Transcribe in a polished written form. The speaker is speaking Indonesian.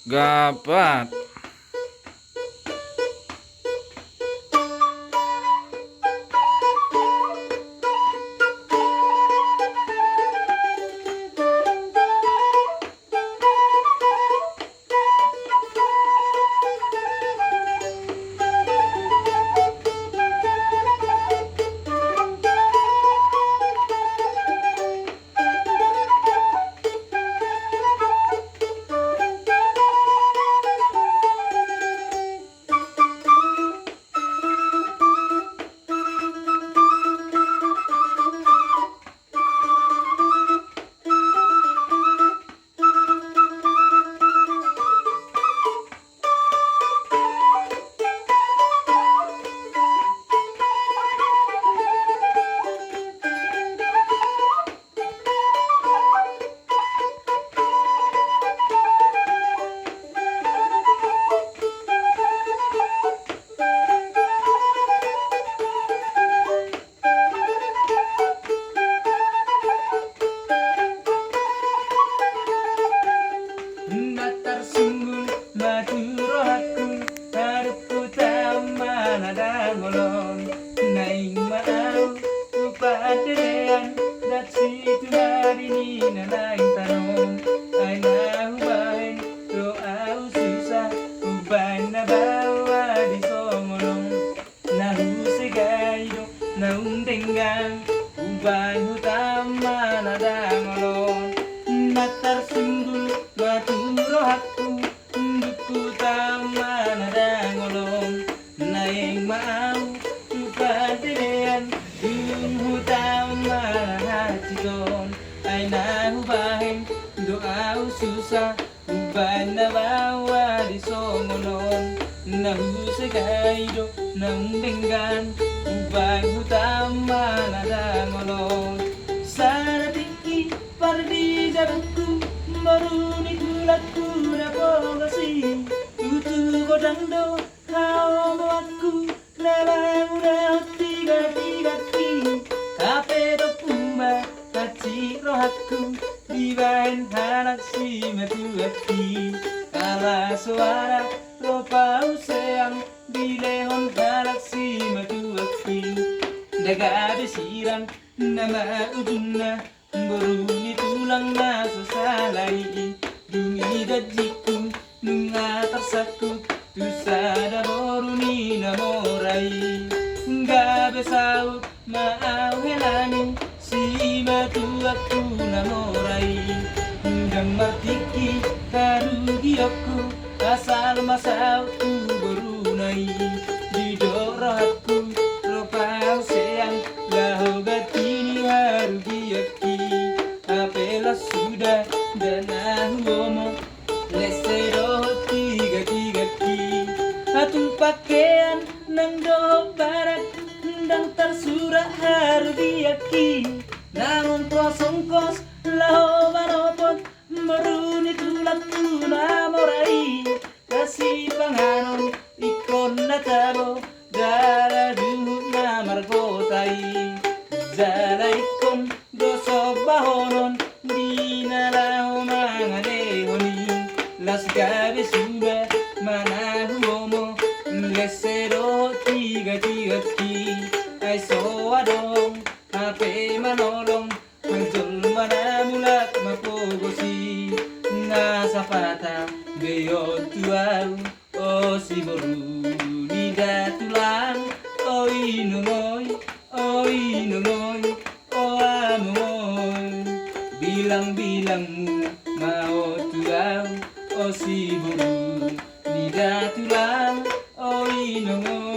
Gapat. Tersungguh maduro aku harapku taman ada ngolong naing mau upadean dat situ hari ini naing tanong ay nahubahin doa susah uban na bawa di somolong nahusegay do naundenggang uban hutaman ada ngolong tersungguh maduro aku unduku taman ada ngolong naing mau upadean yung taman hatigon ay nahubahin doa susah uban na bawa di somolon nahusagay do naundenggan uban taman ada ngolong sana tinggi pardi jadukku maruni tulatku napogasi tutu godangdo kau aku lelang udah tiga ki kape do puma kaci rohatku dibain hanak si matuaki kala suara ropa useang bilehon hanak si matuaki daga besiran nama ujungna boruni tulang na sasalay dumi dajiku nunga tersaku tusada boruni namoray gabe saut maaw helani si matuaku namoray damartiki karugiyoku asal masaw tu borunay didorohatku ropang seang lahogatini harugiyaki apela sudah dan ahomo lesero tiga ki atung pakaian nang do barak ndang tersurah harugiyaki namun tua songkos laho baropot maruni tulakku namorai kasih panganon ikon natabo dala duhut na margotai jala ikon doso bahonon di nalaho mangalehoni las gabe sudah mana huomo lesero tiga ki ay so adong ape manolong menjol mana mulat mapogosi nasapata beyo tuau o si boru ni datulang oi nungoy o amoy bilang mu mau tuau o si boru ni datulang oi nungoy